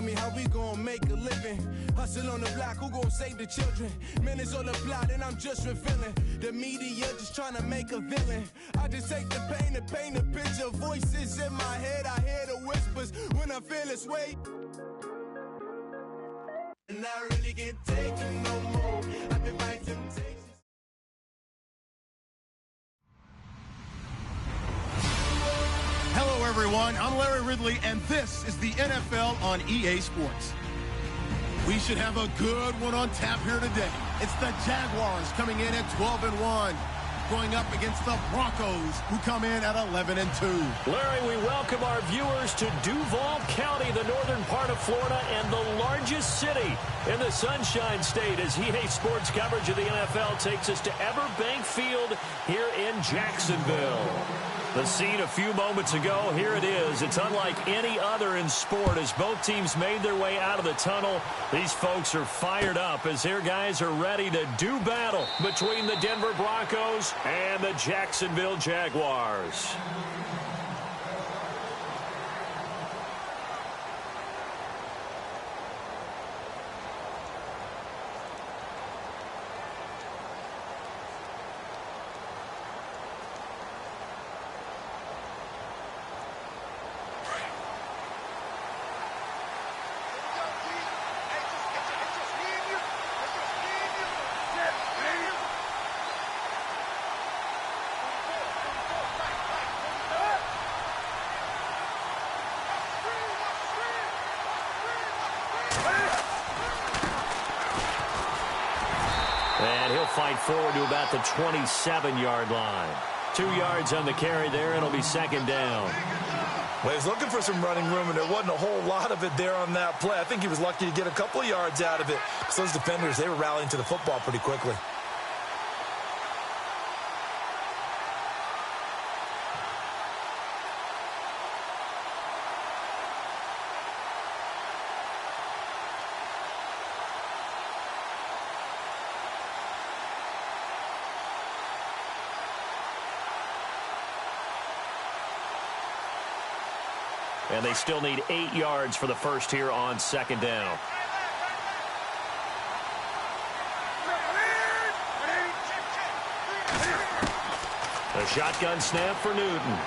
Tell me how we gon' make a living. Hustle on the block, who gon' save the children? Minutes on the plot and I'm just revealing. The media just trying to make a villain. I just take the pain and paint a picture. Voices in my head, I hear the whispers when I feel this way. And I really can't take it no more. I've been by temptation. Hello, everyone. I'm Larry Ridley, and this is the NFL on EA Sports. We should have a good one on tap here today. It's the Jaguars coming in at 12-1, going up against the Broncos, who come in at 11-2. Larry, we welcome our viewers to Duval County, the northern part of Florida, and the largest city in the Sunshine State, as EA Sports coverage of the NFL takes us to Everbank Field here in Jacksonville. The scene a few moments ago, here it is. It's unlike any other in sport as both teams made their way out of the tunnel. These folks are fired up as their guys are ready to do battle between the Denver Broncos and the Jacksonville Jaguars. And he'll fight forward to about the 27-yard line. 2 yards on the carry there, and it'll be second down. Well, he's looking for some running room, and there wasn't a whole lot of it there on that play. I think he was lucky to get a couple of yards out of it. Because those defenders, they were rallying to the football pretty quickly. And they still need 8 yards for the first here on second down. A shotgun snap for Newton.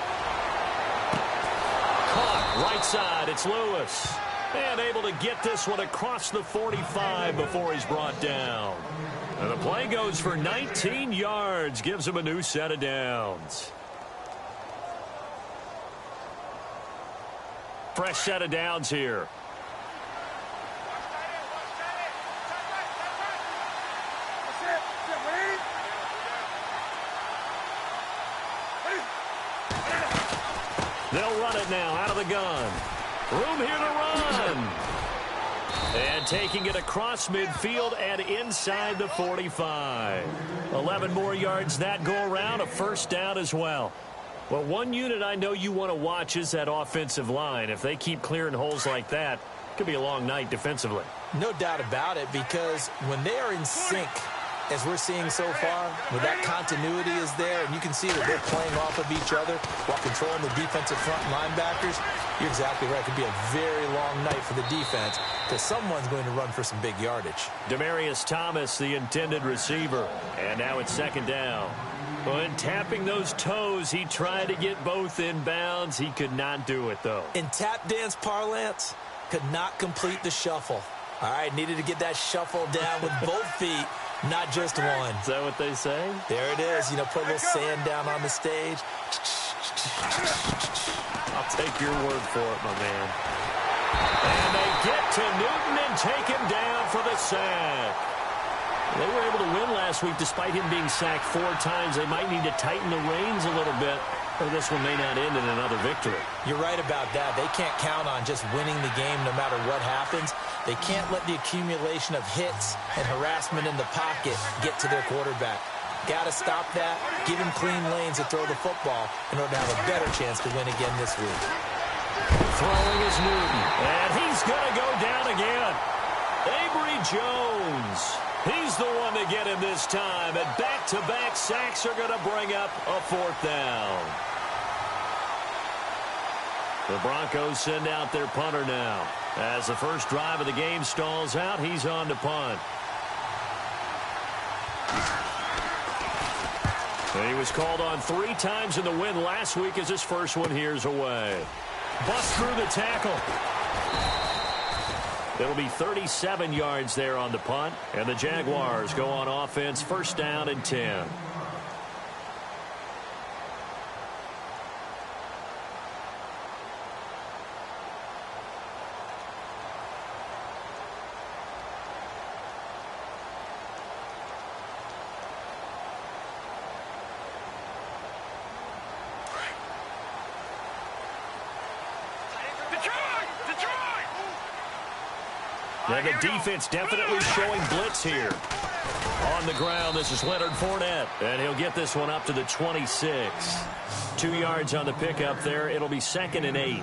Caught right side. It's Lewis. And able to get this one across the 45 before he's brought down. And the play goes for 19 yards. Gives him a new set of downs. Fresh set of downs here. They'll run it now out of the gun. Room here to run. And taking it across midfield and inside the 45. 11 more yards that go around. A first down as well. Well, one unit I know you want to watch is that offensive line. If they keep clearing holes like that, it could be a long night defensively. No doubt about it, because when they are in sync, as we're seeing so far, when that continuity is there, and you can see that they're playing off of each other while controlling the defensive front linebackers, you're exactly right. It could be a very long night for the defense because someone's going to run for some big yardage. Demaryius Thomas, the intended receiver, and now it's second down. When tapping those toes, he tried to get both in bounds. He could not do it, though. In tap dance parlance, could not complete the shuffle. All right, needed to get that shuffle down with both feet, not just one. Is that what they say? There it is. You know, put a little sand down on the stage. I'll take your word for it, my man. And they get to Newton and take him down for the sack. They were able to win last week despite him being sacked 4 times. They might need to tighten the reins a little bit, or this one may not end in another victory. You're right about that. They can't count on just winning the game no matter what happens. They can't let the accumulation of hits and harassment in the pocket get to their quarterback. Got to stop that, give him clean lanes to throw the football in order to have a better chance to win again this week. Throwing is Newton, and he's going to go down again. Avery Jones. He's the one to get him this time, and back-to-back sacks are going to bring up a 4th down. The Broncos send out their punter now. As the first drive of the game stalls out, he's on to punt. And he was called on 3 times in the win last week as his first one here's away. Bust through the tackle. It'll be 37 yards there on the punt, and the Jaguars go on offense, first down and 10. Now the defense definitely showing blitz here. On the ground, this is Leonard Fournette, and he'll get this one up to the 26. 2 yards on the pickup there. It'll be 2nd and 8.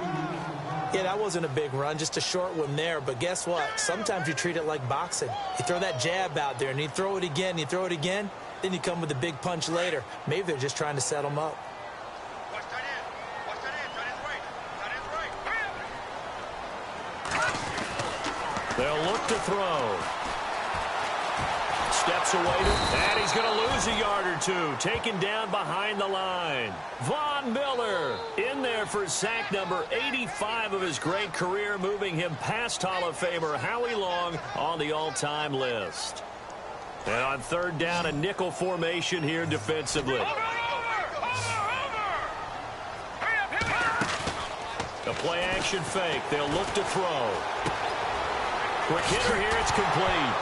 Yeah, that wasn't a big run, just a short one there. But guess what? Sometimes you treat it like boxing. You throw that jab out there, and you throw it again, you throw it again, then you come with a big punch later. Maybe they're just trying to set them up. They'll look to throw. Steps away, and he's going to lose a yard or two. Taken down behind the line. Von Miller in there for sack number 85 of his great career, moving him past Hall of Famer Howie Long on the all-time list. And on 3rd down, a nickel formation here defensively. A play-action fake. They'll look to throw. Quick hitter here, it's complete.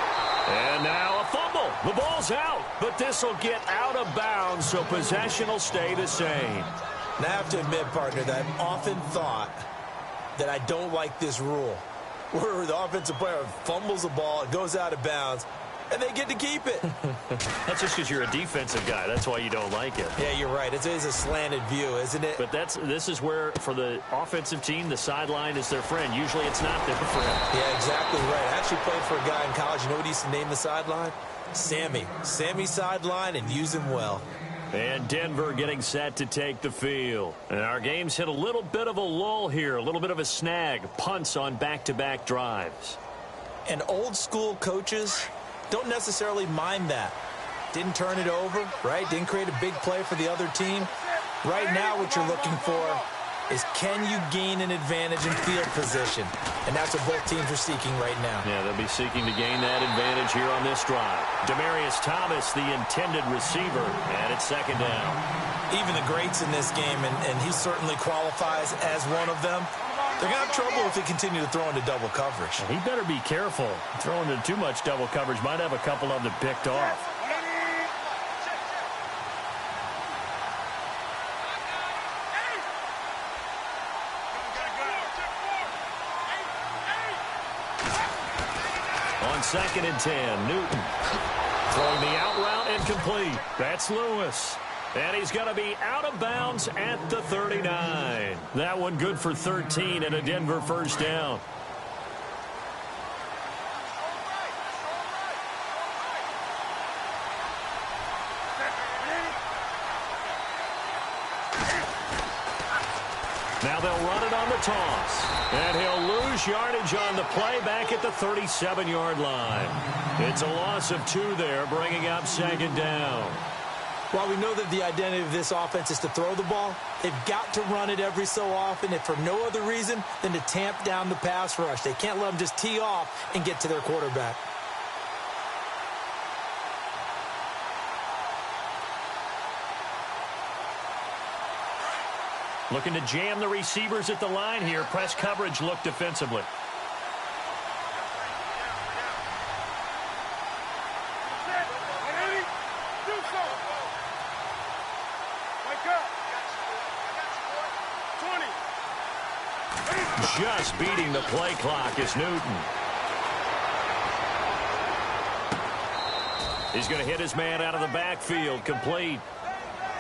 And now a fumble. The ball's out, but this will get out of bounds, so possession will stay the same. Now, I have to admit, partner, that I've often thought that I don't like this rule, where the offensive player fumbles the ball, it goes out of bounds, and they get to keep it. That's just because you're a defensive guy. That's why you don't like it. Yeah, you're right. It's always a slanted view, isn't it? But this is where, for the offensive team, the sideline is their friend. Usually it's not their friend. Yeah, exactly right. I actually played for a guy in college. You know what he used to name the sideline? Sammy. Sammy sideline, and use him well. And Denver getting set to take the field. And our game's hit a little bit of a lull here, a little bit of a snag. Punts on back-to-back drives. And old-school coaches don't necessarily mind that. Didn't turn it over, right? Didn't create a big play for the other team. Right now what you're looking for is, can you gain an advantage in field position? And that's what both teams are seeking right now. Yeah, they'll be seeking to gain that advantage here on this drive. Demaryius Thomas, the intended receiver, and it's 2nd down. Even the greats in this game, and he certainly qualifies as one of them, they're going to have trouble if they continue to throw into double coverage. He better be careful. Throwing into too much double coverage might have a couple of them picked off. On 2nd and 10, Newton throwing the out route and complete. That's Lewis. And he's going to be out of bounds at the 39. That one good for 13 and a Denver first down. Now they'll run it on the toss. And he'll lose yardage on the play back at the 37-yard line. It's a loss of 2 there, bringing up 2nd down. While we know that the identity of this offense is to throw the ball, they've got to run it every so often, if for no other reason than to tamp down the pass rush. They can't let them just tee off and get to their quarterback. Looking to jam the receivers at the line here. Press coverage look defensively. Just beating the play clock is Newton. He's going to hit his man out of the backfield. Complete.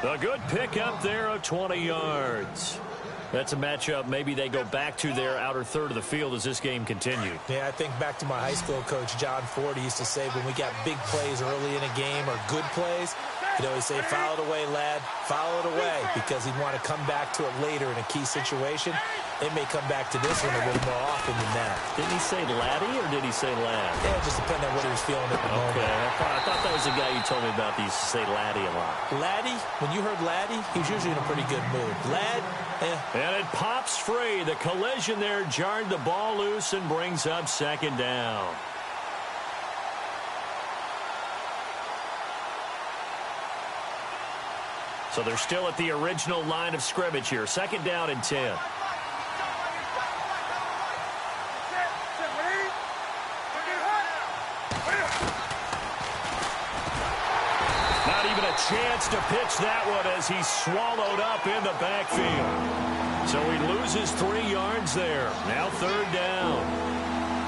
A good pickup there of 20 yards. That's a matchup maybe they go back to their outer third of the field as this game continued. Yeah, I think back to my high school coach, John Ford. He used to say when we got big plays early in a game or good plays, You know, he say, file it away, lad. File it away, because he'd want to come back to it later in a key situation. It may come back to this one a little more often than that. Didn't he say laddie or did he say lad? Yeah, it just depends on what he was feeling at the moment. Okay, I thought that was the guy you told me about that used to say laddie a lot. Laddie, when you heard laddie, he was usually in a pretty good mood. Lad, And it pops free. The collision there jarred the ball loose and brings up second down. So they're still at the original line of scrimmage here. Second down and 10. Not even a chance to pitch that one as he's swallowed up in the backfield. So he loses 3 yards there. Now third down.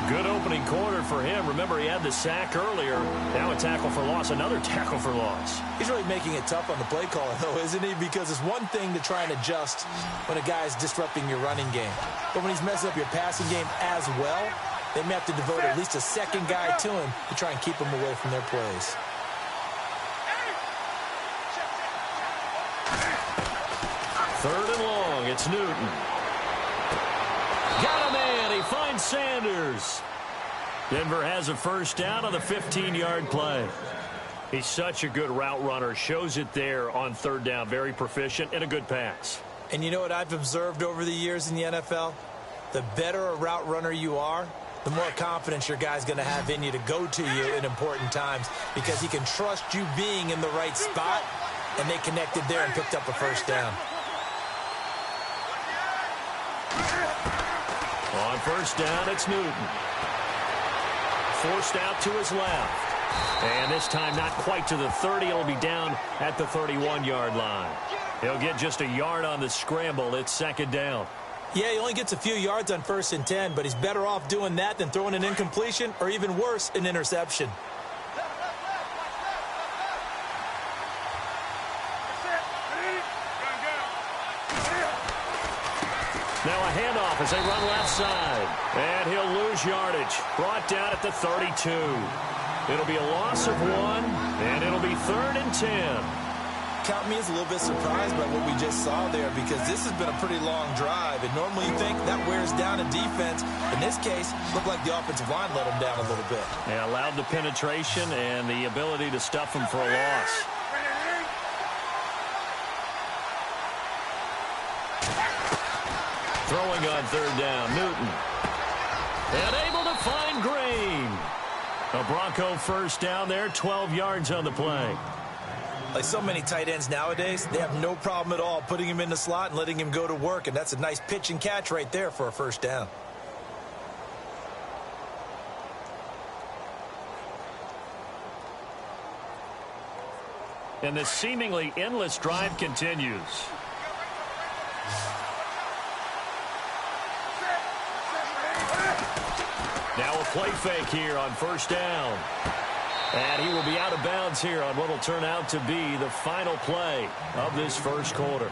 Good opening quarter for him. Remember, he had the sack earlier. Now a tackle for loss, another tackle for loss. He's really making it tough on the play caller, though, isn't he? Because it's one thing to try and adjust when a guy is disrupting your running game. But when he's messing up your passing game as well, they may have to devote at least a second guy to him to try and keep him away from their plays. Third and long. It's Newton. Got a man. He finds Sanders. Denver has a first down on the 15-yard play. He's such a good route runner. Shows it there on third down. Very proficient and a good pass. And you know what I've observed over the years in the NFL? The better a route runner you are, the more confidence your guy's going to have in you to go to you in important times, because he can trust you being in the right spot, and they connected there and picked up a first down. On first down, it's Newton. Forced out to his left. And this time not quite to the 30. It'll be down at the 31-yard line. He'll get just a yard on the scramble. It's second down. Yeah, he only gets a few yards on 1st and 10, but he's better off doing that than throwing an incompletion or, even worse, an interception. Now a handoff as they run left side. And he'll lose yardage. Brought down at the 32. It'll be a loss of 1, and it'll be 3rd and 10. Count me as a little bit surprised by what we just saw there, because this has been a pretty long drive, and normally you think that wears down a defense. In this case, it looked like the offensive line let him down a little bit. Yeah, allowed the penetration and the ability to stuff him for a loss. Throwing on third down, Newton. And able to find Green. A Bronco first down there, 12 yards on the play. Like so many tight ends nowadays, they have no problem at all putting him in the slot and letting him go to work, and that's a nice pitch and catch right there for a first down. And this seemingly endless drive continues. Now a play fake here on first down. And he will be out of bounds here on what will turn out to be the final play of this first quarter.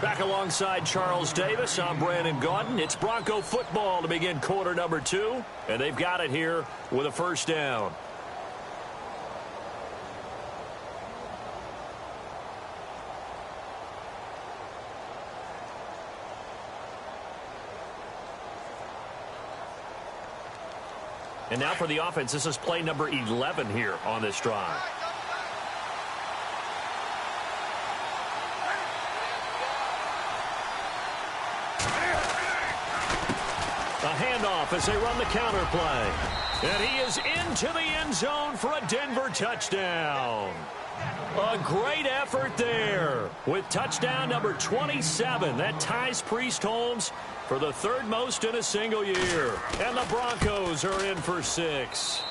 Back alongside Charles Davis, I'm Brandon Gaudin. It's Bronco football to begin quarter number 2. And they've got it here with a first down. And now for the offense, this is play number 11 here on this drive. A handoff as they run the counter play. And he is into the end zone for a Denver touchdown. A great effort there with touchdown number 27. That ties Priest Holmes for the 3rd most in a single year. And the Broncos are in for 6.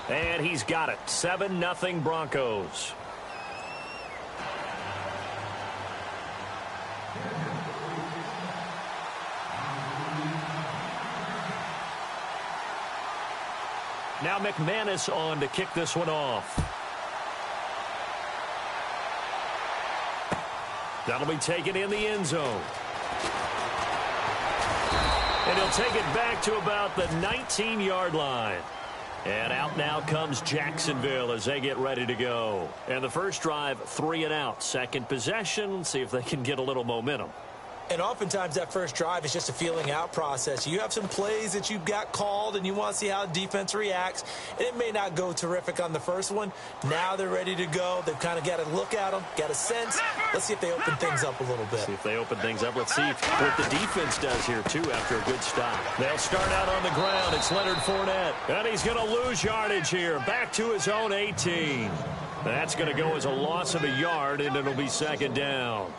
And he's got it. 7-0 Broncos. Now McManus on to kick this one off. That'll be taken in the end zone. And he'll take it back to about the 19-yard line. And out now comes Jacksonville as they get ready to go. And the first drive, 3 and out. Second possession, see if they can get a little momentum. And oftentimes that first drive is just a feeling out process. You have some plays that you've got called and you want to see how the defense reacts. And it may not go terrific on the first one. Now they're ready to go. They've kind of got to look at them, got a sense. Let's see if they open things up a little bit. See if they open things up. Let's see what the defense does here, too, after a good stop. They'll start out on the ground. It's Leonard Fournette. And he's going to lose yardage here. Back to his own 18. That's going to go as a loss of a yard, and it'll be second down.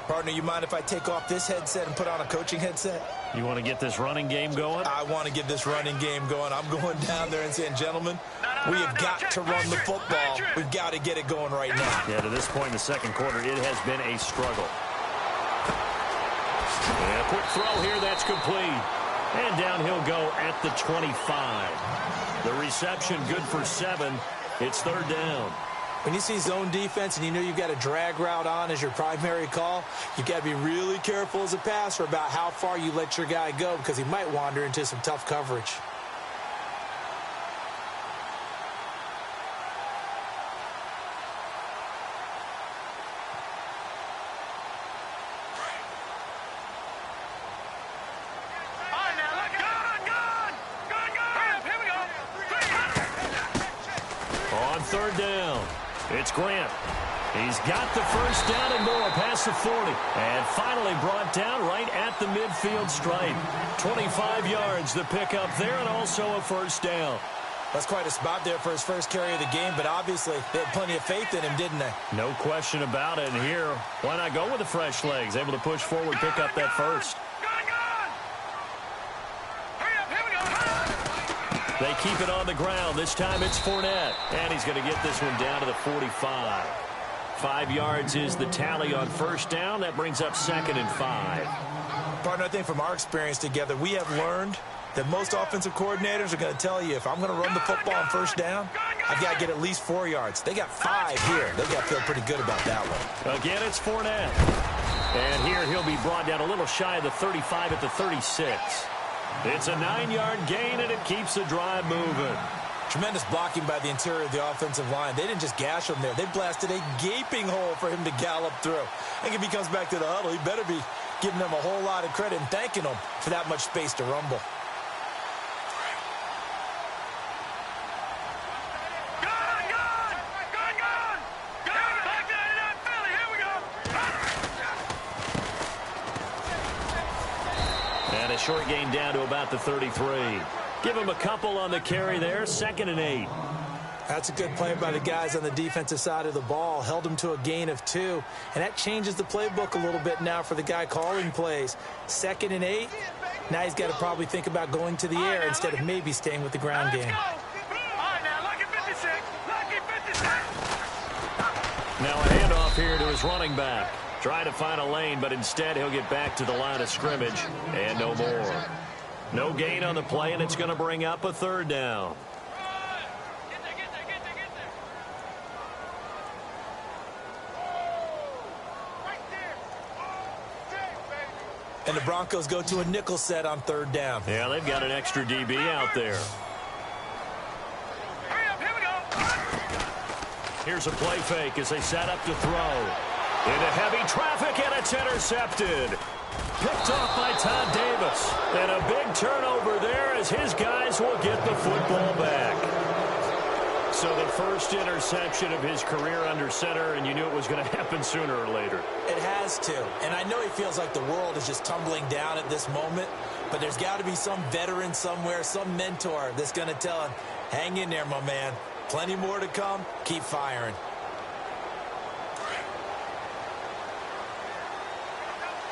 Partner, you mind if I take off this headset and put on a coaching headset? You want to get this running game going? I want to get this running game going. I'm going down there and saying, gentlemen, we have got to run the football. We've got to get it going right now. Yeah, to this point in the second quarter, it has been a struggle. And a quick throw here, that's complete. And down he'll go at the 25. The reception good for 7. It's third down. When you see zone defense and you know you've got a drag route on as your primary call, you've got to be really careful as a passer about how far you let your guy go because he might wander into some tough coverage. On third down. It's Grant. He's got the first down and more past the 40. And finally brought down right at the midfield stripe. 25 yards the pickup there and also a first down. That's quite a spot there for his first carry of the game, but obviously they had plenty of faith in him, didn't they? No question about it. And here, why not go with the fresh legs? Able to push forward, pick up that first. They keep it on the ground. This time it's Fournette. And he's going to get this one down to the 45. 5 yards is the tally on first down. That brings up second and 5. Partner, I think from our experience together, we have learned that most offensive coordinators are going to tell you, if I'm going to run the football on first down, I've got to get at least 4 yards. They got 5 here. They've got to feel pretty good about that one. Again, it's Fournette. And here he'll be brought down a little shy of the 35 at the 36. It's a 9-yard gain, and it keeps the drive moving. Tremendous blocking by the interior of the offensive line. They didn't just gash him there. They blasted a gaping hole for him to gallop through. I think if he comes back to the huddle, he better be giving them a whole lot of credit and thanking them for that much space to rumble. Short gain down to about the 33. Give him a couple on the carry there. Second and 8. That's a good play by the guys on the defensive side of the ball. Held him to a gain of 2. And that changes the playbook a little bit now for the guy calling plays. Second and 8. Now he's got to probably think about going to the air instead of maybe staying with the ground game. Now a handoff here to his running back. Trying to find a lane, but instead he'll get back to the line of scrimmage and no more. No gain on the play, and it's going to bring up a third down. And the Broncos go to a nickel set on third down. Yeah, they've got an extra DB out there. Here's a play fake as they set up to throw. Into heavy traffic, and it's intercepted. Picked off by Todd Davis. And a big turnover there as his guys will get the football back. So the first interception of his career under center, and you knew it was going to happen sooner or later. It has to. And I know he feels like the world is just tumbling down at this moment, but there's got to be some veteran somewhere, some mentor that's going to tell him, hang in there, my man. Plenty more to come. Keep firing.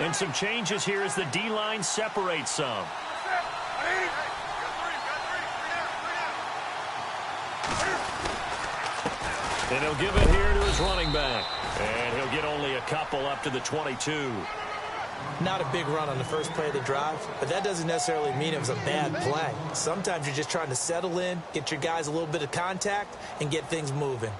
And some changes here as the D-line separates some. And he'll give it here to his running back. And he'll get only a couple up to the 22. Not a big run on the first play of the drive, but that doesn't necessarily mean it was a bad play. Sometimes you're just trying to settle in, get your guys a little bit of contact, and get things moving.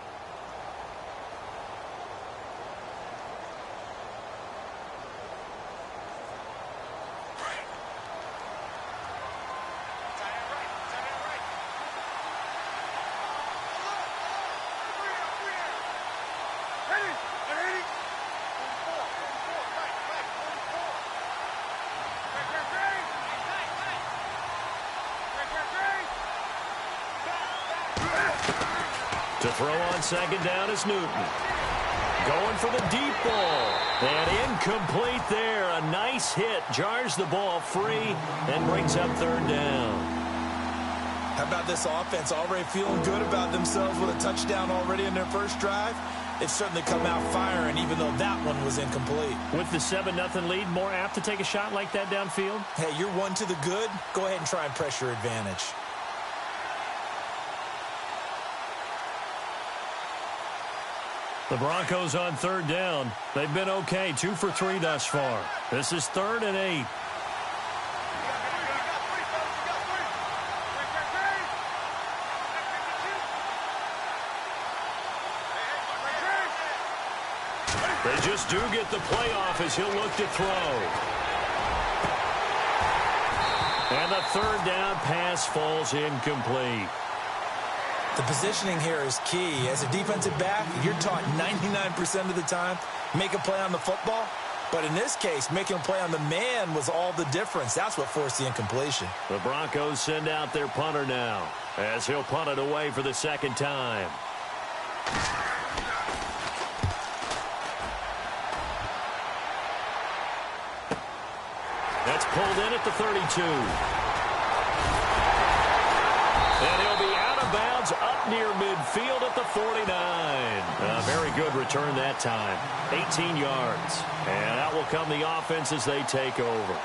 To throw on second down is Newton. Going for the deep ball. And incomplete there. A nice hit. Jars the ball free and brings up third down. How about this offense already feeling good about themselves with a touchdown already in their first drive? They've certainly come out firing, even though that one was incomplete. With the 7-0 lead, more apt to take a shot like that downfield? Hey, you're one to the good. Go ahead and try and press your advantage. The Broncos on third down. They've been okay, 2 for 3 thus far. This is 3rd and 8. They just do get the play off as he'll look to throw. And the third down pass falls incomplete. The positioning here is key. As a defensive back, you're taught 99% of the time, make a play on the football. But in this case, making a play on the man was all the difference. That's what forced the incompletion. The Broncos send out their punter now, as he'll punt it away for the second time. That's pulled in at the 32. And he'll be out of bounds up near midfield at the 49. A very good return that time. 18 yards. And out will come the offense as they take over.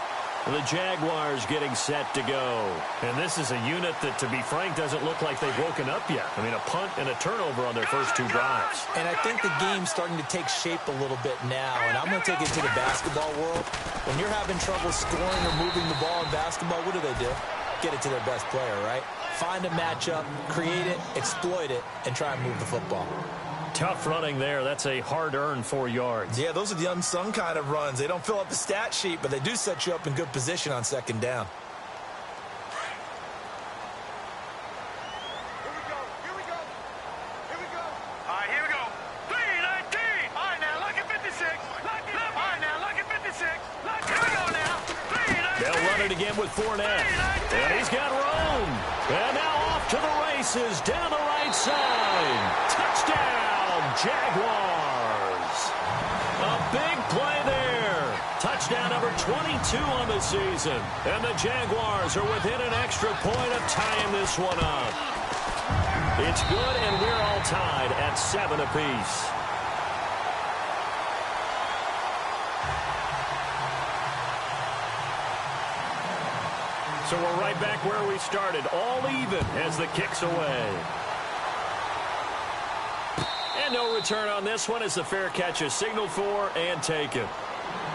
The Jaguars getting set to go. And this is a unit that, to be frank, doesn't look like they've woken up yet. I mean, a punt and a turnover on their first 2 drives. And I think the game's starting to take shape a little bit now. And I'm going to take it to the basketball world. When you're having trouble scoring or moving the ball in basketball, what do? Get it to their best player, right? Find a matchup, create it, exploit it, and try and move the football. Tough running there. That's a hard-earned 4 yards. Yeah, those are the unsung kind of runs. They don't fill up the stat sheet, but they do set you up in good position on second down. Here we go. All right, here we go. 3-19. All right, now, look at 56. All right, now, look at 56. Here we go now. 3-19. They'll run it again with Fournette. And he's got room. And now off to the races down the right side. Touchdown, Jaguars. A big play there. Touchdown number 22 on the season. And the Jaguars are within an extra point of tying this one up. It's good, and we're all tied at 7 apiece. So we're right back where we started, all even as the kick's away. And no return on this one as the fair catch is signaled for and taken.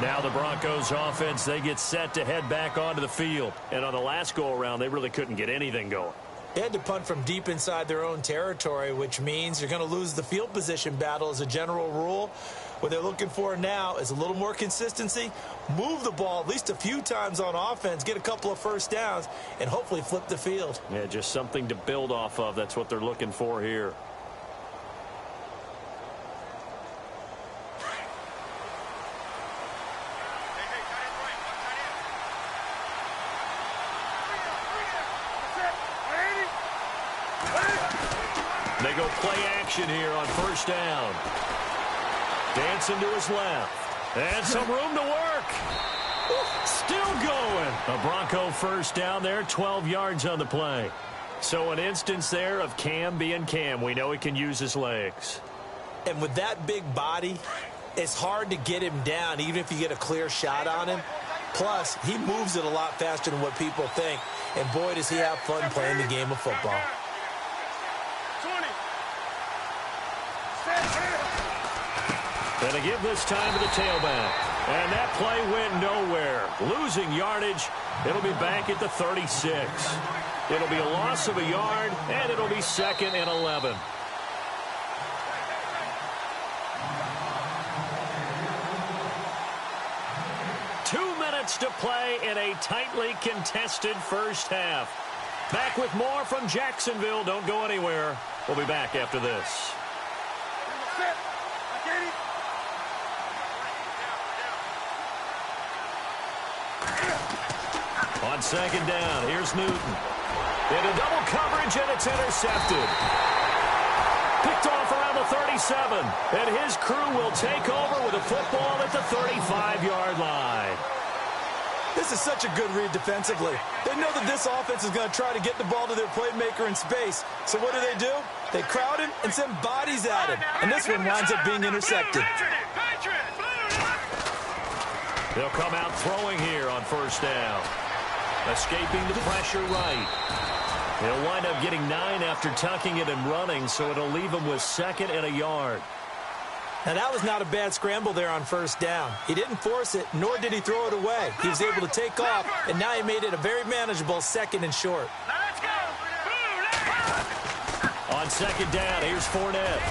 Now the Broncos offense, they get set to head back onto the field. And on the last go-around, they really couldn't get anything going. They had to punt from deep inside their own territory, which means you're going to lose the field position battle as a general rule. What they're looking for now is a little more consistency, move the ball at least a few times on offense, get a couple of first downs, and hopefully flip the field. Yeah, just something to build off of. That's what they're looking for here. They go play action here on first down. Dancing to his left. And some room to work. Still going. A Bronco first down there, 12 yards on the play. So an instance there of Cam being Cam. We know he can use his legs. And with that big body, it's hard to get him down, even if you get a clear shot on him. Plus, he moves it a lot faster than what people think. And boy, does he have fun playing the game of football. And they give this time to the tailback. And that play went nowhere. Losing yardage. It'll be back at the 36. It'll be a loss of a yard, and it'll be 2nd and 11. To play in a tightly contested first half. Back with more from Jacksonville. Don't go anywhere. We'll be back after this. On second down, here's Newton. Into double coverage, and it's intercepted. Picked off around the 37. And his crew will take over with a football at the 35-yard line. This is such a good read defensively. They know that this offense is going to try to get the ball to their playmaker in space. So what do? They crowd him and send bodies at him. And this one winds up being intercepted. They'll come out throwing here on first down. Escaping the pressure right. They'll wind up getting 9 after tucking it and running, so it'll leave them with 2nd and a yard. Now, that was not a bad scramble there on first down. He didn't force it, nor did he throw it away. He was able to take off, and now he made it a very manageable 2nd and short. Let's go. On 2nd down, here's Fournette.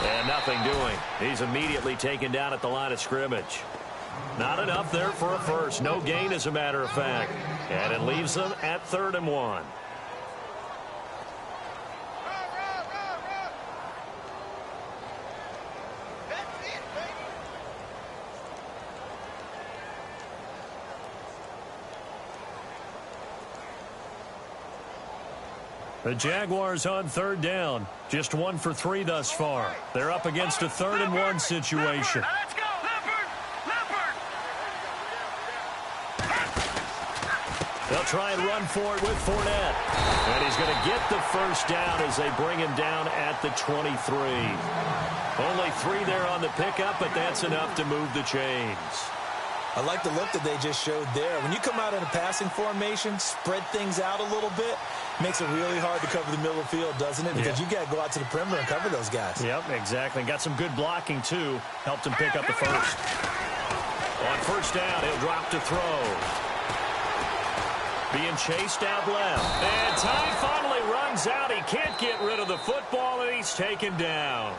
And nothing doing. He's immediately taken down at the line of scrimmage. Not enough there for a first. No gain, as a matter of fact. And it leaves them at 3rd and 1. The Jaguars on 3rd down. Just 1 for 3 thus far. They're up against a 3rd and 1 situation. Let's go. Leopard. They'll try and run for it with Fournette. And he's going to get the first down as they bring him down at the 23. Only 3 there on the pickup, but that's enough to move the chains. I like the look that they just showed there. When you come out in a passing formation, spread things out a little bit, makes it really hard to cover the middle of the field, doesn't it? Because you got to go out to the perimeter and cover those guys. Yep, exactly. Got some good blocking, too. Helped him pick up the first. On first down, he'll drop to throw. Being chased out left. And time finally runs out. He can't get rid of the football, and he's taken down.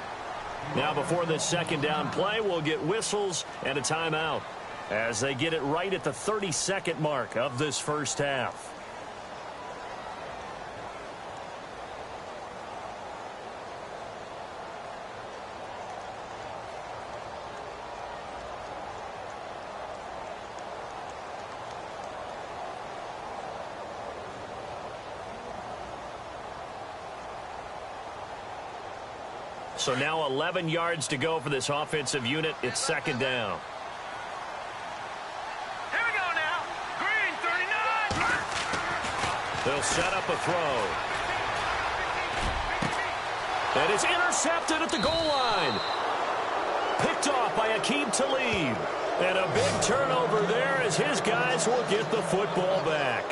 Now, before this 2nd down play, we'll get whistles and a timeout as they get it right at the 32nd mark of this first half. So now 11 yards to go for this offensive unit. It's 2nd down. Here we go now. Green, 39. They'll set up a throw. And it's intercepted at the goal line. Picked off by Aqib Talib. And a big turnover there as his guys will get the football back.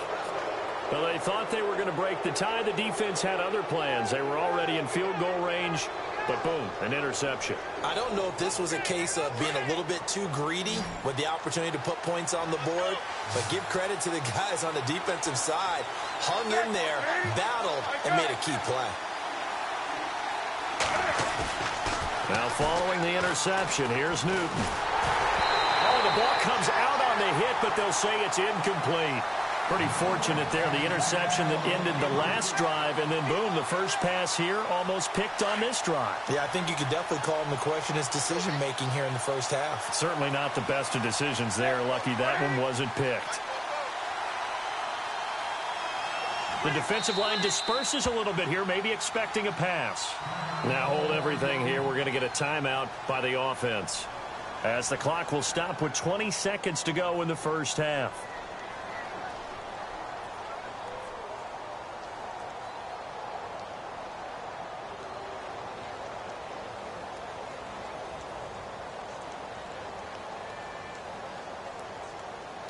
Well, they thought they were going to break the tie. The defense had other plans. They were already in field goal range. But boom, an interception. I don't know if this was a case of being a little bit too greedy with the opportunity to put points on the board, but give credit to the guys on the defensive side. Hung in there, battled, and made a key play. Now following the interception, here's Newton. Oh, the ball comes out on the hit, but they'll say it's incomplete. Pretty fortunate there, the interception that ended the last drive, and then boom, the first pass here almost picked on this drive. Yeah, I think you could definitely call him to question his decision-making here in the first half. Certainly not the best of decisions there. Lucky that one wasn't picked. The defensive line disperses a little bit here, maybe expecting a pass. Now hold everything here. We're going to get a timeout by the offense, as the clock will stop with 20 seconds to go in the first half.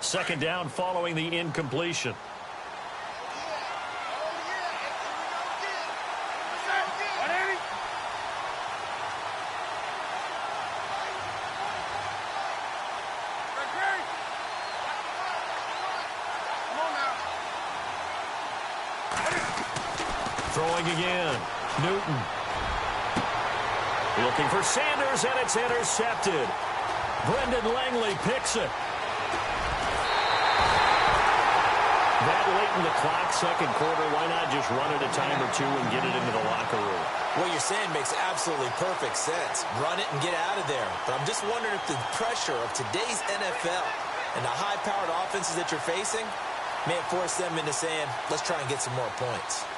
Second down following the incompletion. Throwing again. Newton. Looking for Sanders, and it's intercepted. Brendan Langley picks it. That late in the clock, second quarter, why not just run it a time or two and get it into the locker room? What you're saying makes absolutely perfect sense. Run it and get out of there. But I'm just wondering if the pressure of today's NFL and the high-powered offenses that you're facing may have forced them into saying, let's try and get some more points.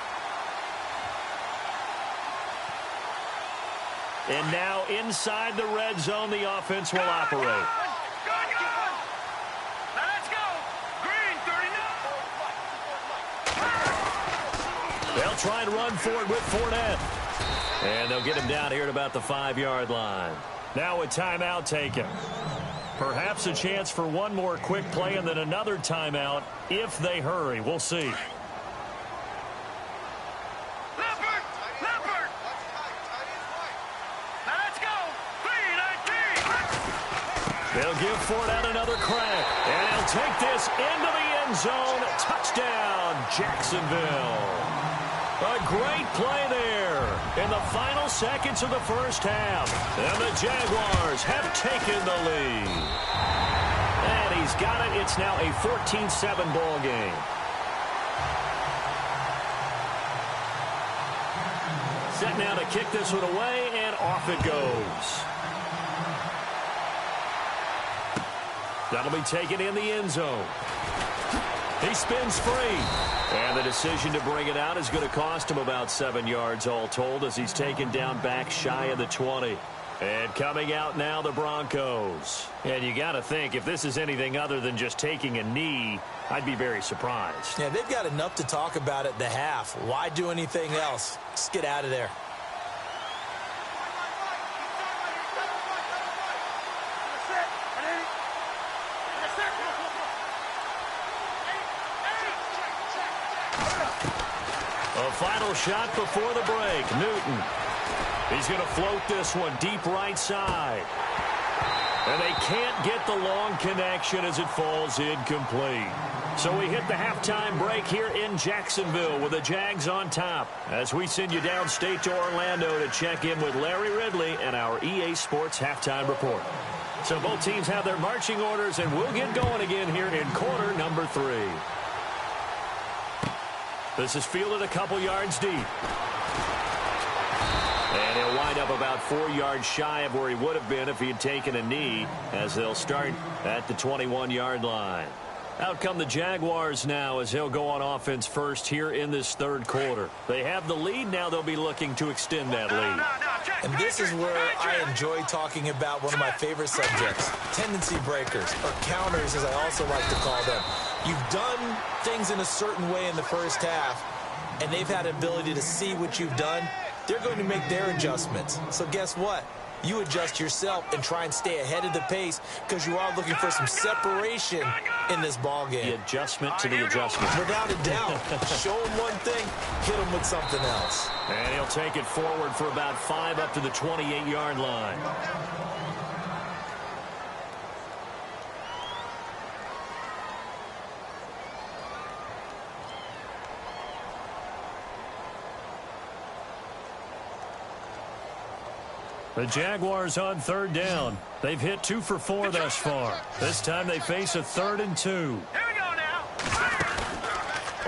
And now inside the red zone, the offense will operate. Go! Now let's go! Green, 39! They'll try and run for it with Fournette. And they'll get him down here at about the 5-yard line. Now a timeout taken. Perhaps a chance for one more quick play and then another timeout if they hurry. We'll see. They'll give Fournette another crack. And he'll take this into the end zone. Touchdown, Jacksonville. A great play there in the final seconds of the first half. And the Jaguars have taken the lead. And he's got it. It's now a 14-7 ball game. Set now to kick this one away, and off it goes. That'll be taken in the end zone. He spins free. And the decision to bring it out is going to cost him about 7 yards all told as he's taken down back shy of the 20. And coming out now, the Broncos. And you got to think, if this is anything other than just taking a knee, I'd be very surprised. Yeah, they've got enough to talk about at the half. Why do anything else? Just get out of there. A final shot before the break. Newton. He's going to float this one deep right side. And they can't get the long connection as it falls incomplete. So we hit the halftime break here in Jacksonville with the Jags on top as we send you downstate to Orlando to check in with Larry Ridley and our EA Sports halftime report. So both teams have their marching orders, and we'll get going again here in quarter number 3. This is fielded a couple yards deep. And he'll wind up about 4 yards shy of where he would have been if he had taken a knee, as they'll start at the 21-yard line. Out come the Jaguars now as they'll go on offense first here in this third quarter. They have the lead. Now they'll be looking to extend that lead. And this is where I enjoy talking about one of my favorite subjects, tendency breakers, or counters as I also like to call them. You've done things in a certain way in the first half, and they've had the ability to see what you've done. They're going to make their adjustments. So guess what? You adjust yourself and try and stay ahead of the pace because you are looking for some separation in this ball game. The adjustment to the adjustment. Without a doubt. Show him one thing, hit him with something else. And he'll take it forward for about 5 up to the 28-yard line. The Jaguars on third down. They've hit 2 for 4 thus far. This time they face a 3rd and 2. Here we go now.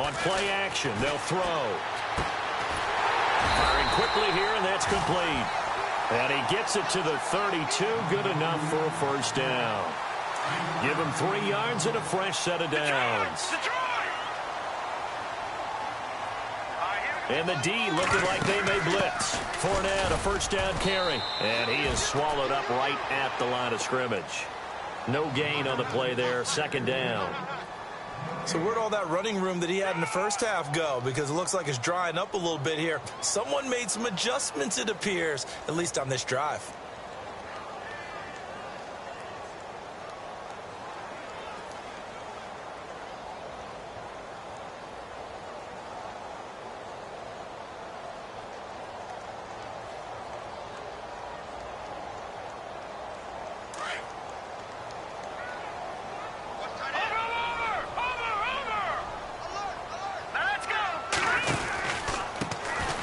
On play action, they'll throw. Firing quickly here, and that's complete. And he gets it to the 32. Good enough for a first down. Give him 3 yards and a fresh set of downs. And the D looking like they may blitz. Fournette, a first down carry. And he is swallowed up right at the line of scrimmage. No gain on the play there. 2nd down. So where'd all that running room that he had in the first half go? Because it looks like it's drying up a little bit here. Someone made some adjustments, it appears, at least on this drive.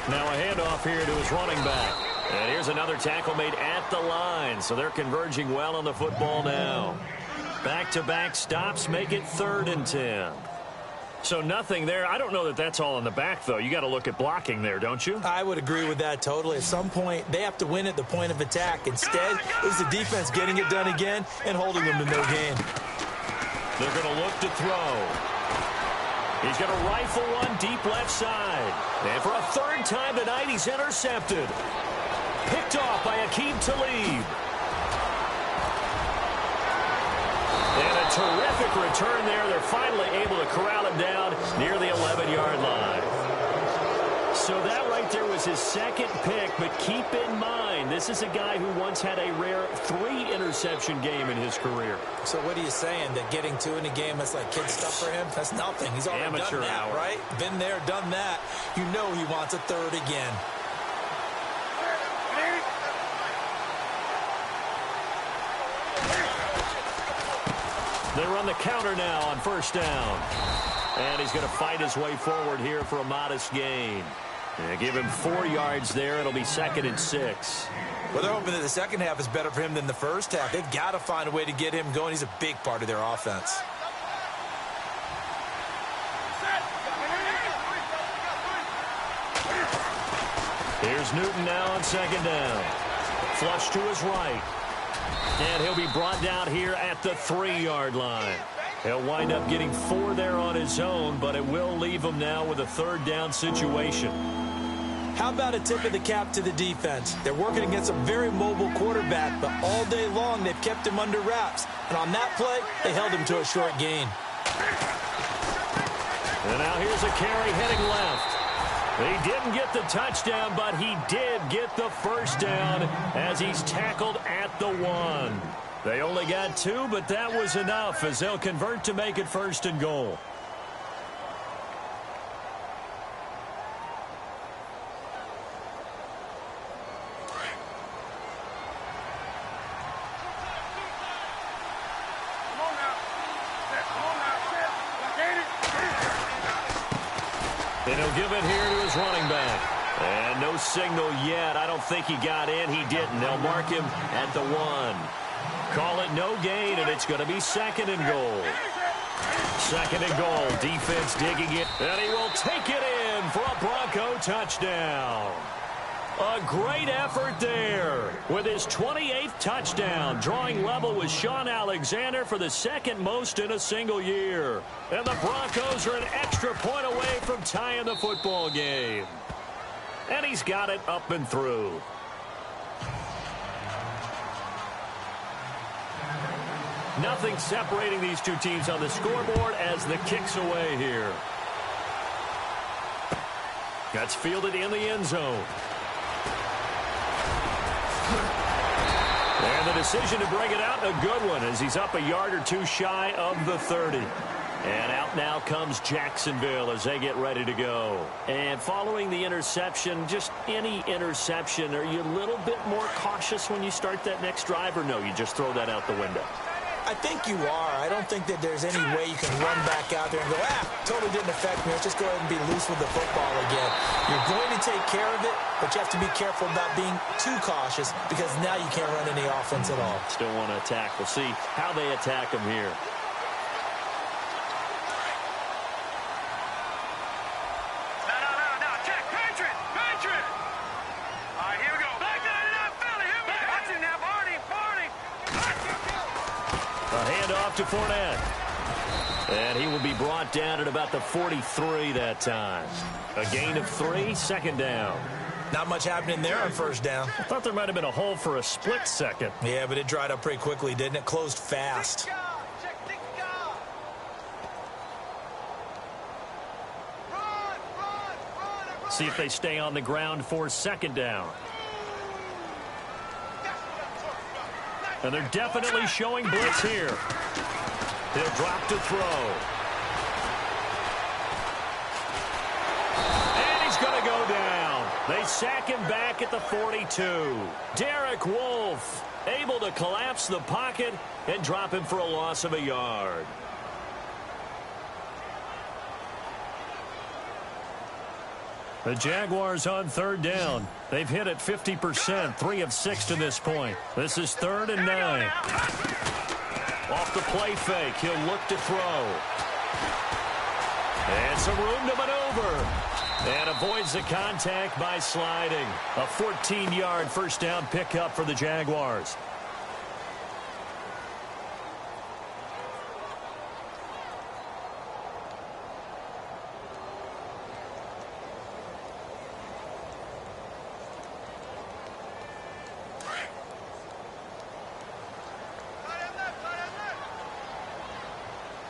Now a handoff here to his running back. And here's another tackle made at the line. So they're converging well on the football now. Back-to-back stops make it 3rd and 10. So nothing there. I don't know that that's all in the back, though. You got to look at blocking there, don't you? I would agree with that totally. At some point, they have to win at the point of attack. Instead, it was the defense getting it done again and holding them to no gain. They're going to look to throw. He's going to rifle one deep left side. And for a 3rd time tonight, he's intercepted. Picked off by Aqib Talib. And a terrific return there. They're finally able to corral him down near the 11-yard line. So that right there was his second pick, but keep in mind, this is a guy who once had a rare 3-interception game in his career. So what are you saying, that getting 2 in a game, that's like kid stuff for him? That's nothing. He's already Amateur done that, hour. right? Been there, done that. You know he wants a third again. They run the counter now on first down. And he's going to fight his way forward here for a modest gain. Give him 4 yards there. It'll be 2nd and 6. Well, they're hoping that the second half is better for him than the first half. They've got to find a way to get him going. He's a big part of their offense. Here's Newton now on second down. Flush to his right. And he'll be brought down here at the 3-yard line. He'll wind up getting 4 there on his own, but it will leave him now with a 3rd down situation. How about a tip of the cap to the defense? They're working against a very mobile quarterback, but all day long they've kept him under wraps. And on that play, they held him to a short gain. And now here's a carry heading left. He didn't get the touchdown, but he did get the first down as he's tackled at the 1. They only got 2, but that was enough as they'll convert to make it 1st and goal. And he'll give it here to his running back. And no signal yet. I don't think he got in. He didn't. They'll mark him at the 1. Call it no gain, and it's going to be 2nd and goal. 2nd and goal. Defense digging it. And he will take it in for a Bronco touchdown. A great effort there with his 28th touchdown, drawing level with Sean Alexander for the 2nd most in a single year. And the Broncos are an extra point away from tying the football game. And he's got it up and through. Nothing separating these two teams on the scoreboard as the kick's away here. That's fielded in the end zone. And the decision to bring it out, a good one, as he's up a yard or 2 shy of the 30. And out now comes Jacksonville as they get ready to go. And following the interception, just any interception, are you a little bit more cautious when you start that next drive, or no, you just throw that out the window? I think you are. I don't think that there's any way you can run back out there and go, totally didn't affect me. Let's just go ahead and be loose with the football again. You're going to take care of it, but you have to be careful about being too cautious because now you can't run any offense at all. Still want to attack. We'll see how they attack him here. No. Check. Patriot. All right, here we go. Back to the Philly. Here we go. Watch it now. Barney. A handoff to Fournette. And he will be brought down at about the 43 that time. A gain of 3, 2nd down. Not much happening there on first down. I thought there might have been a hole for a split second. Yeah, but it dried up pretty quickly, didn't it? Closed fast. See if they stay on the ground for 2nd down. And they're definitely showing blitz here. He'll drop to throw. And he's going to go down. They sack him back at the 42. Derek Wolfe able to collapse the pocket and drop him for a loss of a yard. The Jaguars on 3rd down. They've hit it 50%, 3 of 6 to this point. This is 3rd and 9. Off the play fake, he'll look to throw. And some room to maneuver. And avoids the contact by sliding. A 14-yard first down pickup for the Jaguars.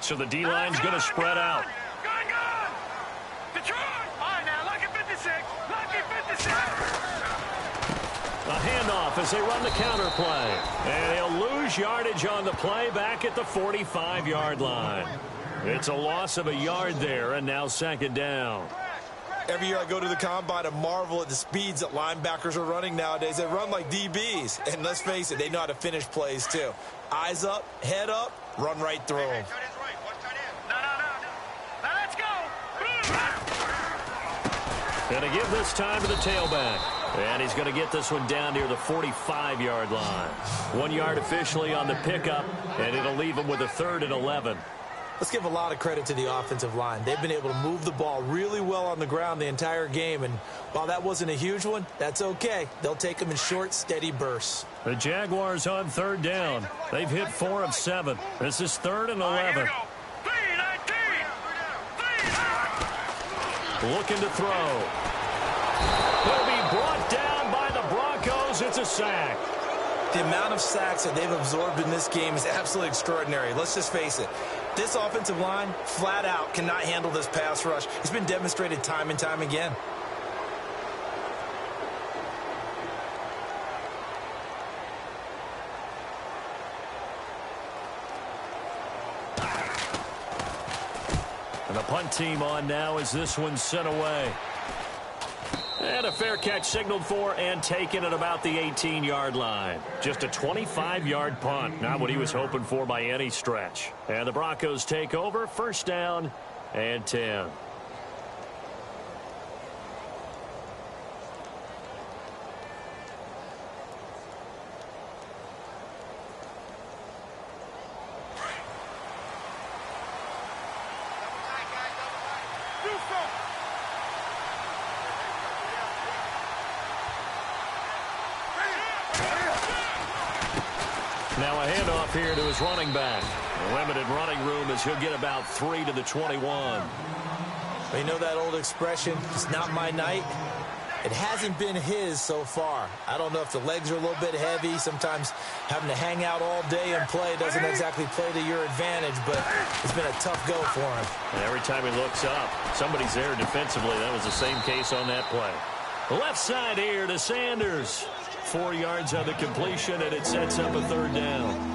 So the D-line's going to spread out. Good. Detroit. All right, now, lucky 56. Lucky 56. A handoff as they run the counter play. And he'll lose yardage on the play back at the 45-yard line. It's a loss of a yard there, and now second down. Every year I go to the combine and marvel at the speeds that linebackers are running nowadays. They run like DBs. And let's face it, they know how to finish plays too. Eyes up, head up, run right through them. No. Now let's go. Going to give this time to the tailback. And he's going to get this one down near the 45-yard line. 1 yard officially on the pickup, and it'll leave him with a 3rd and 11. Let's give a lot of credit to the offensive line. They've been able to move the ball really well on the ground the entire game, and while that wasn't a huge one, that's okay. They'll take them in short, steady bursts. The Jaguars on 3rd down. They've hit 4 of 7. This is 3rd and 11. Looking to throw. He'll be brought down by the Broncos. It's a sack. The amount of sacks that they've absorbed in this game is absolutely extraordinary. Let's just face it. This offensive line, flat out, cannot handle this pass rush. It's been demonstrated time and time again. And the punt team on now as this one's sent away. And a fair catch signaled for and taken at about the 18-yard line. Just a 25-yard punt. Not what he was hoping for by any stretch. And the Broncos take over. 1st down and 10. Now a handoff here to his running back. Limited running room as he'll get about 3 to the 21. You know that old expression, it's not my night? It hasn't been his so far. I don't know if the legs are a little bit heavy. Sometimes having to hang out all day and play doesn't exactly play to your advantage, but it's been a tough go for him. And every time he looks up, somebody's there defensively. That was the same case on that play. Left side here to Sanders. 4 yards on the completion, and it sets up a 3rd down.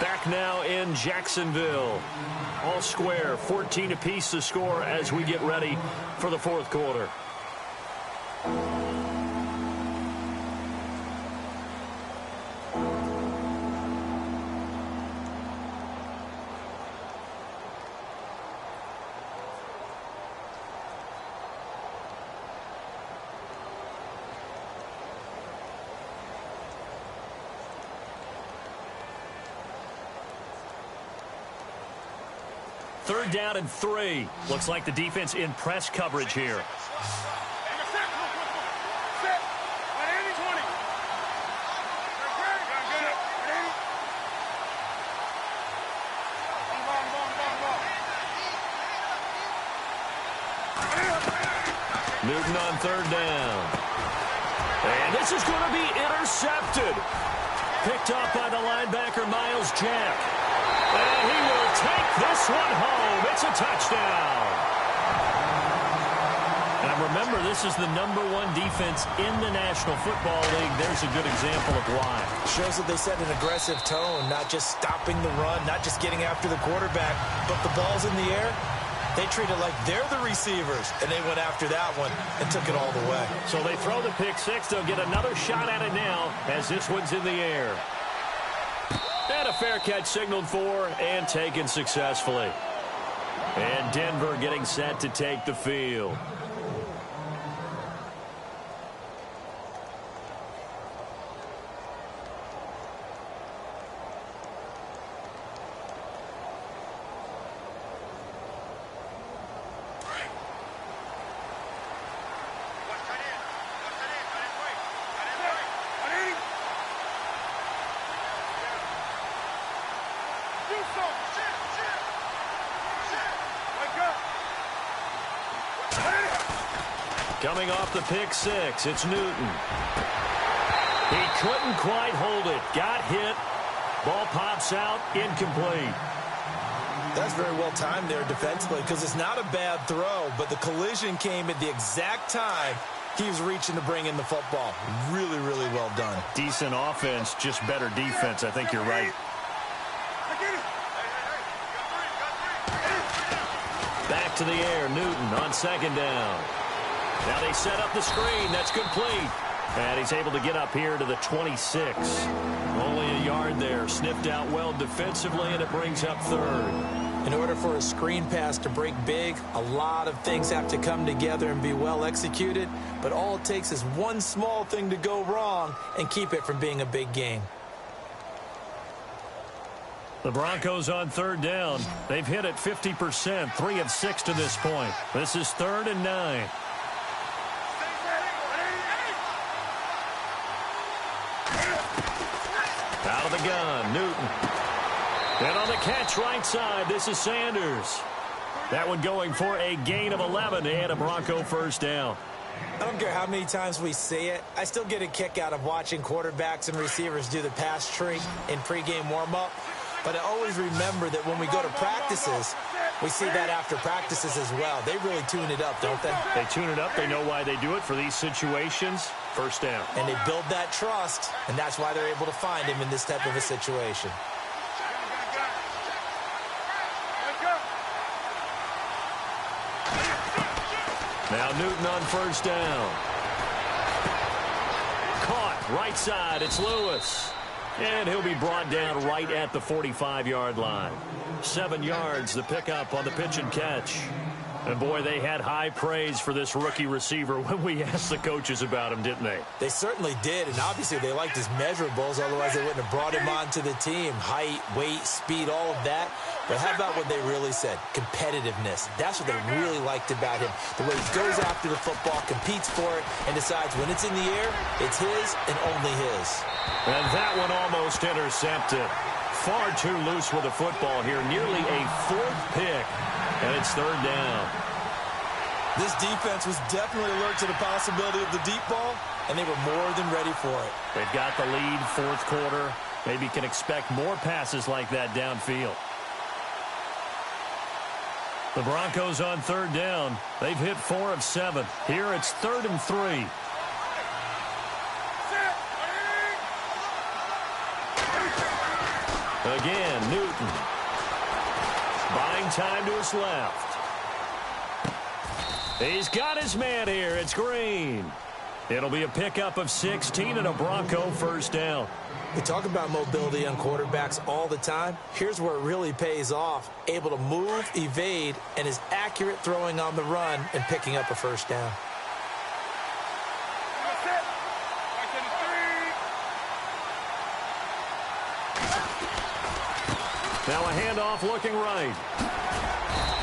Back now in Jacksonville. All square, 14 apiece to score as we get ready for the 4th quarter. Third down and 3. Looks like the defense in press coverage here. Newton on 3rd down. And this is going to be intercepted. Picked up by the linebacker, Miles Jack. And he will take this one home. It's a touchdown. And remember, this is the #1 defense in the National Football League. There's a good example of why. Shows that they set an aggressive tone, not just stopping the run, not just getting after the quarterback, but the ball's in the air. They treat it like they're the receivers, and they went after that one and took it all the way. So they throw the pick six. They'll get another shot at it now as this one's in the air. And a fair catch signaled for and taken successfully. And Denver getting set to take the field. Coming off the pick six, it's Newton. He couldn't quite hold it. Got hit. Ball pops out, incomplete. That's very well timed there defensively because it's not a bad throw, but the collision came at the exact time he was reaching to bring in the football. Really, really well done. Decent offense, just better defense. I think you're right. Back to the air, Newton on second down. Now they set up the screen. That's complete. And he's able to get up here to the 26. Only a yard there. Sniffed out well defensively, and it brings up third. In order for a screen pass to break big, a lot of things have to come together and be well executed. But all it takes is one small thing to go wrong and keep it from being a big game. The Broncos on third down. They've hit it 50%, 3 of 6 to this point. This is 3rd and 9. Out of the gun, Newton. And on the catch right side, this is Sanders. That one going for a gain of 11 and a Bronco first down. I don't care how many times we see it. I still get a kick out of watching quarterbacks and receivers do the pass tree in pregame warm-up. But I always remember that when we go to practices, we see that after practices as well. They really tune it up, don't they? They tune it up. They know why they do it for these situations. First down. And they build that trust, and that's why they're able to find him in this type of a situation. Now Newton on first down. Caught right side. It's Lewis. And he'll be brought down right at the 45-yard line. 7 yards, the pickup on the pitch and catch. And, boy, they had high praise for this rookie receiver when we asked the coaches about him, didn't they? They certainly did, and obviously they liked his measurables. Otherwise, they wouldn't have brought him onto the team. Height, weight, speed, all of that. But how about what they really said? Competitiveness. That's what they really liked about him. The way he goes after the football, competes for it, and decides when it's in the air, it's his and only his. And that one almost intercepted. Far too loose with the football here. Nearly a 4th pick. And it's 3rd down. This defense was definitely alert to the possibility of the deep ball, and they were more than ready for it. They've got the lead, 4th quarter. Maybe can expect more passes like that downfield. The Broncos on 3rd down. They've hit 4 of 7. Here it's 3rd and 3. Again, Newton. Buying time to his left. He's got his man here. It's Green. It'll be a pickup of 16 and a Bronco first down. We talk about mobility on quarterbacks all the time. Here's where it really pays off. Able to move, evade, and is accurate throwing on the run and picking up a first down. Now a handoff looking right.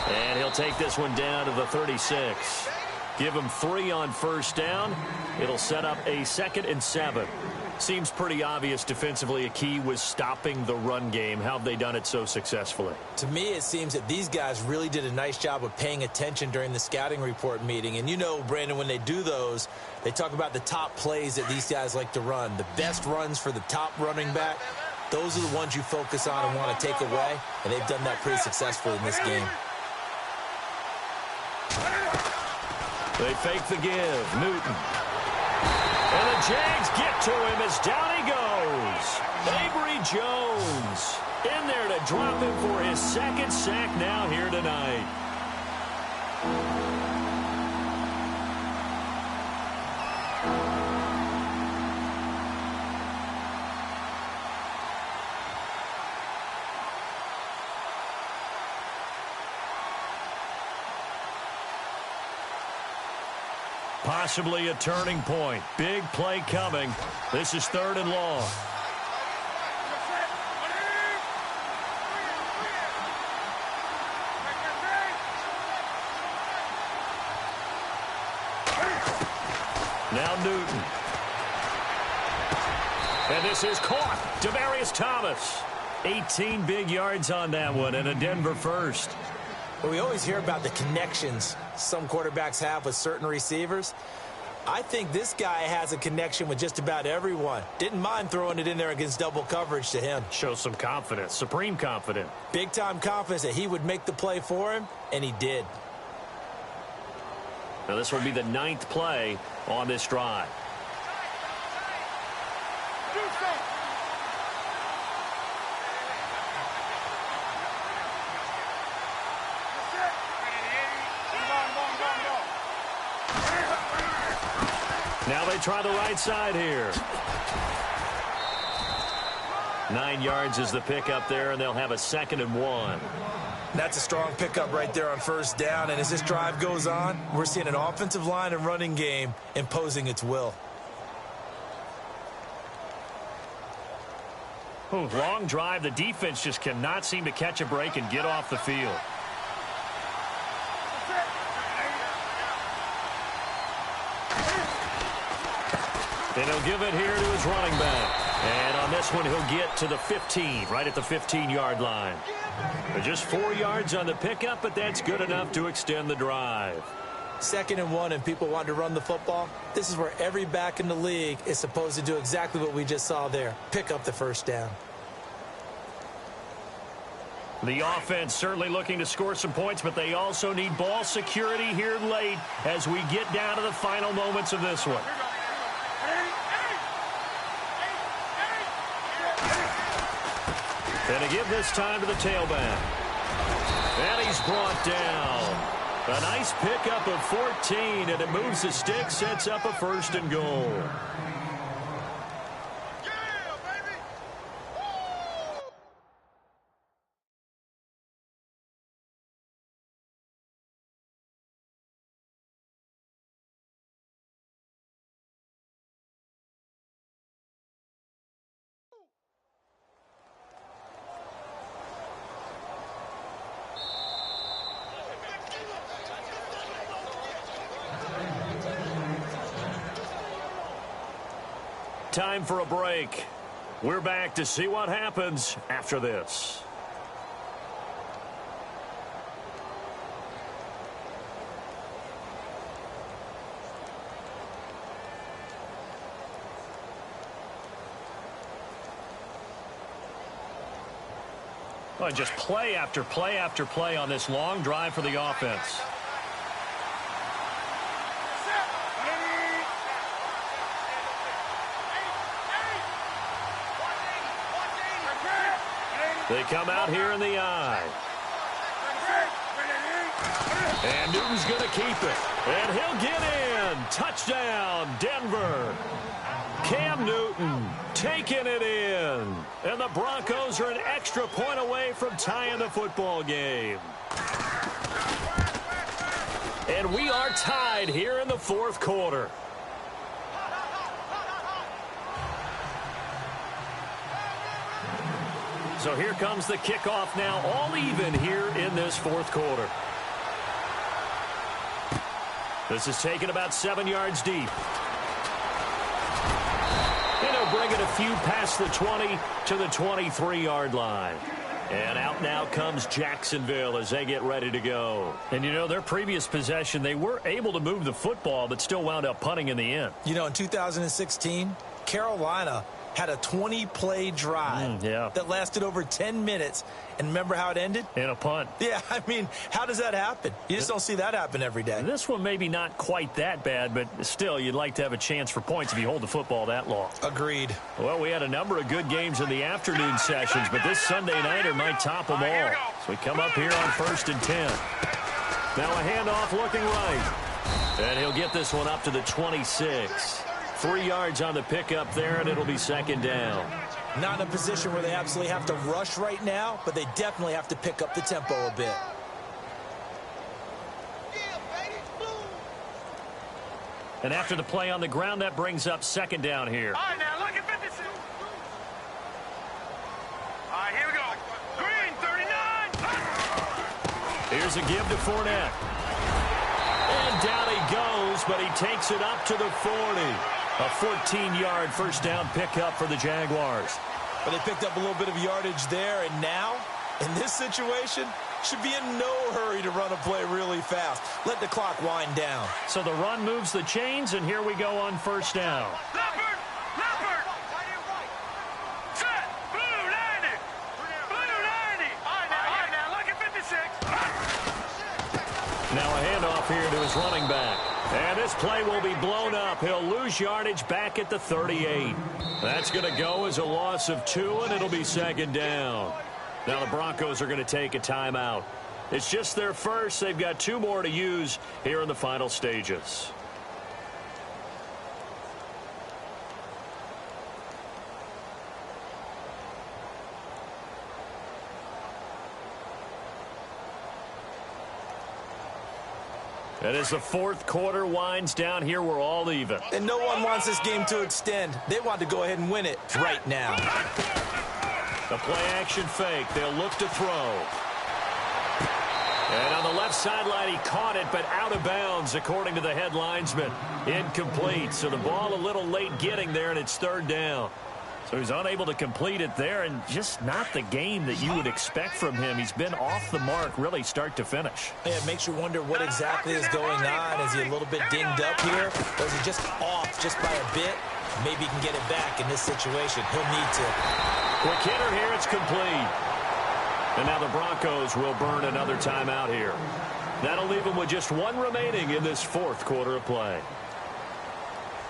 And he'll take this one down to the 36. Give him 3 on first down. It'll set up a 2nd and 7. Seems pretty obvious defensively a key was stopping the run game. How have they done it so successfully? To me, it seems that these guys really did a nice job of paying attention during the scouting report meeting. And you know, Brandon, when they do those, they talk about the top plays that these guys like to run. The best runs for the top running back. Those are the ones you focus on and want to take away. And they've done that pretty successfully in this game. They fake the give. Newton. And the Jags get to him as down he goes. Avery Jones in there to drop him for his 2nd sack now here tonight. Possibly a turning point. Big play coming. This is 3rd and long. Now Newton. And this is caught. Demaryius Thomas. 18 big yards on that one and a Denver first. Well, we always hear about the connections some quarterbacks have with certain receivers. I think this guy has a connection with just about everyone. Didn't mind throwing it in there against double coverage to him. Shows some confidence, supreme confidence. Big-time confidence that he would make the play for him, and he did. Now this will be the 9th play on this drive. Now they try the right side here. 9 yards is the pickup there, and they'll have a 2nd and 1. That's a strong pickup right there on first down, and as this drive goes on, we're seeing an offensive line and running game imposing its will. Long drive. The defense just cannot seem to catch a break and get off the field. And he'll give it here to his running back. And on this one, he'll get to the 15, right at the 15-yard line. Just 4 yards on the pickup, but that's good enough to extend the drive. 2nd and 1, and people want to run the football. This is where every back in the league is supposed to do exactly what we just saw there. Pick up the first down. The offense certainly looking to score some points, but they also need ball security here late as we get down to the final moments of this one. And to give this time to the tailback. And he's brought down. A nice pickup of 14, and it moves the stick, sets up a 1st and goal. Time for a break. We're back to see what happens after this. Well, just play after play after play on this long drive for the offense. They come out here in the eye. And Newton's going to keep it. And he'll get in. Touchdown, Denver. Cam Newton taking it in. And the Broncos are an extra point away from tying the football game. And we are tied here in the 4th quarter. So here comes the kickoff now, all even here in this 4th quarter. This is taken about 7 yards deep. And he'll bring it a few past the 20 to the 23-yard line. And out now comes Jacksonville as they get ready to go. And, you know, their previous possession, they were able to move the football, but still wound up punting in the end. You know, in 2016, Carolina had a 20-play drive that lasted over 10 minutes. And remember how it ended? In a punt. Yeah, I mean, how does that happen? You just don't see that happen every day. This one maybe not quite that bad, but still, you'd like to have a chance for points if you hold the football that long. Agreed. Well, we had a number of good games in the afternoon sessions, but this Sunday nighter might top them all. So we come up here on 1st and 10. Now a handoff looking right. And he'll get this one up to the 26. 3 yards on the pickup there, and it'll be 2nd down. Not in a position where they absolutely have to rush right now, but they definitely have to pick up the tempo a bit. And after the play on the ground, that brings up 2nd down here. All right, now look at 56. All right, here we go. Green, 39. Here's a give to Fournette. And down he goes, but he takes it up to the 40. A 14-yard 1st down pickup for the Jaguars. But they picked up a little bit of yardage there, and now, in this situation, should be in no hurry to run a play really fast. Let the clock wind down. So the run moves the chains, and here we go on first down. Leopard! Leopard! Set! Blue 90! Blue 90! All right, now, look at 56. Now a handoff here to his running back. And this play will be blown up. He'll lose yardage back at the 38. That's going to go as a loss of 2, and it'll be second down. Now the Broncos are going to take a timeout. It's just their first. They've got 2 more to use here in the final stages. And as the fourth quarter winds down here, we're all even. And no one wants this game to extend. They want to go ahead and win it right now. The play-action fake. They'll look to throw. And on the left sideline, he caught it, but out of bounds, according to the head linesman. Incomplete. So the ball a little late getting there, and it's third down. So he's unable to complete it there, and just not the game that you would expect from him. He's been off the mark, really, start to finish. Yeah, it makes you wonder what exactly is going on. Is he a little bit dinged up here, or is he just off just by a bit? Maybe he can get it back in this situation. He'll need to. Quick hitter here, it's complete. And now the Broncos will burn another timeout here. That'll leave them with just 1 remaining in this fourth quarter of play.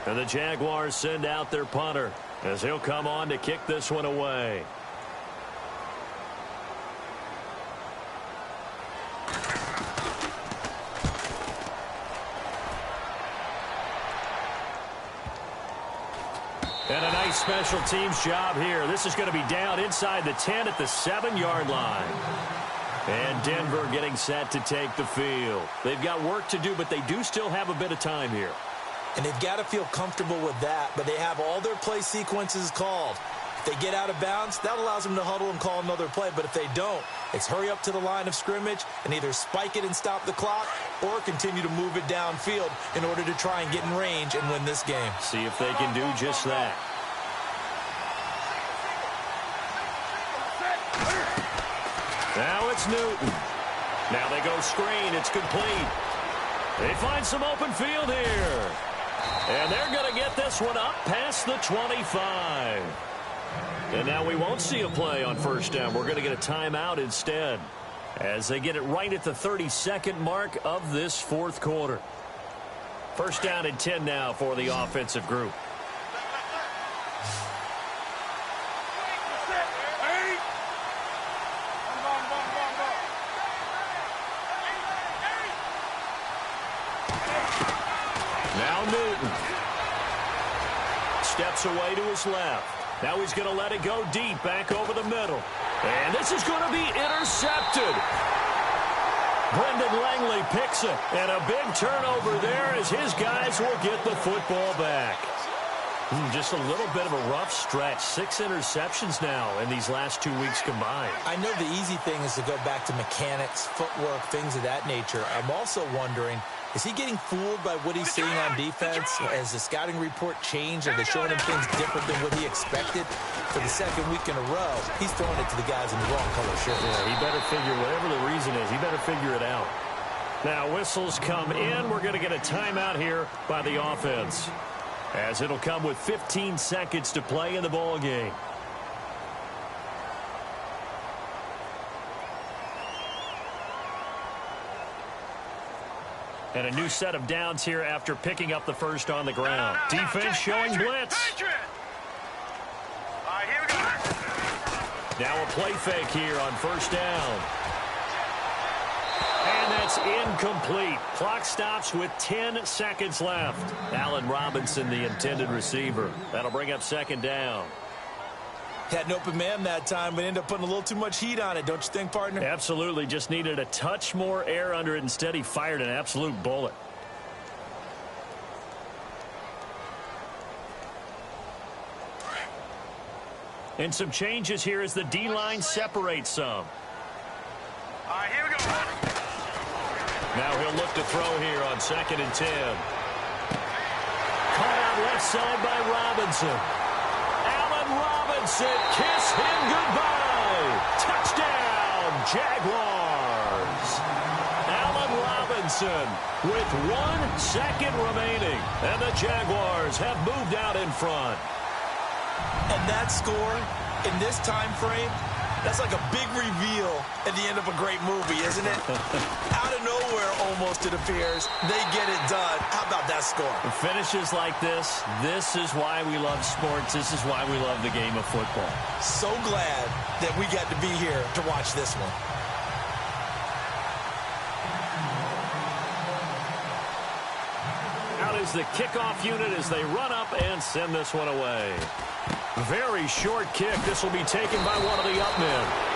And the Jaguars send out their punter as he'll come on to kick this one away. And a nice special teams job here. This is going to be down inside the 10 at the 7-yard line. And Denver getting set to take the field. They've got work to do, but they do still have a bit of time here. And they've got to feel comfortable with that, but they have all their play sequences called. If they get out of bounds, that allows them to huddle and call another play. But if they don't, it's hurry up to the line of scrimmage and either spike it and stop the clock or continue to move it downfield in order to try and get in range and win this game. See if they can do just that. Now it's Newton. Now they go screen. It's complete. They find some open field here. And they're going to get this one up past the 25. And now we won't see a play on first down. We're going to get a timeout instead as they get it right at the 32nd mark of this fourth quarter. First down and 10 now for the offensive group. Now Newton steps away to his left. Now he's going to let it go deep back over the middle. And this is going to be intercepted. Brendan Langley picks it. And a big turnover there as his guys will get the football back. Just a little bit of a rough stretch. 6 interceptions now in these last 2 weeks combined. I know the easy thing is to go back to mechanics, footwork, things of that nature. I'm also wondering, is he getting fooled by what he's seeing on defense? Has the scouting report changed? Are they showing him things different than what he expected? For the second week in a row, he's throwing it to the guys in the wrong color shirts. Yeah, he better figure, whatever the reason is, he better figure it out. Now whistles come in. We're going to get a timeout here by the offense, as it'll come with 15 seconds to play in the ball game. And a new set of downs here after picking up the first on the ground. Defense showing blitz. All right, here we go. Now a play fake here on first down. And that's incomplete. Clock stops with 10 seconds left. Allen Robinson, the intended receiver. That'll bring up second down. Had an open man that time, but ended up putting a little too much heat on it, don't you think, partner? Absolutely. Just needed a touch more air under it. Instead, he fired an absolute bullet. And some changes here as the D-line separates some. All right, here we go. Now he'll look to throw here on 2nd and 10. Caught out left side by Robinson. Allen Robinson Robinson, kiss him goodbye. Touchdown, Jaguars. Allen Robinson with 1 second remaining. And the Jaguars have moved out in front. And that score in this time frame, that's like a big reveal at the end of a great movie, isn't it? Out of nowhere, almost, it appears, they get it done. How about that score? Finishes like this is why we love sports. This is why we love the game of football. So glad that we got to be here to watch this one. Out is the kickoff unit as they run up and send this one away. Very short kick. This will be taken by one of the up men.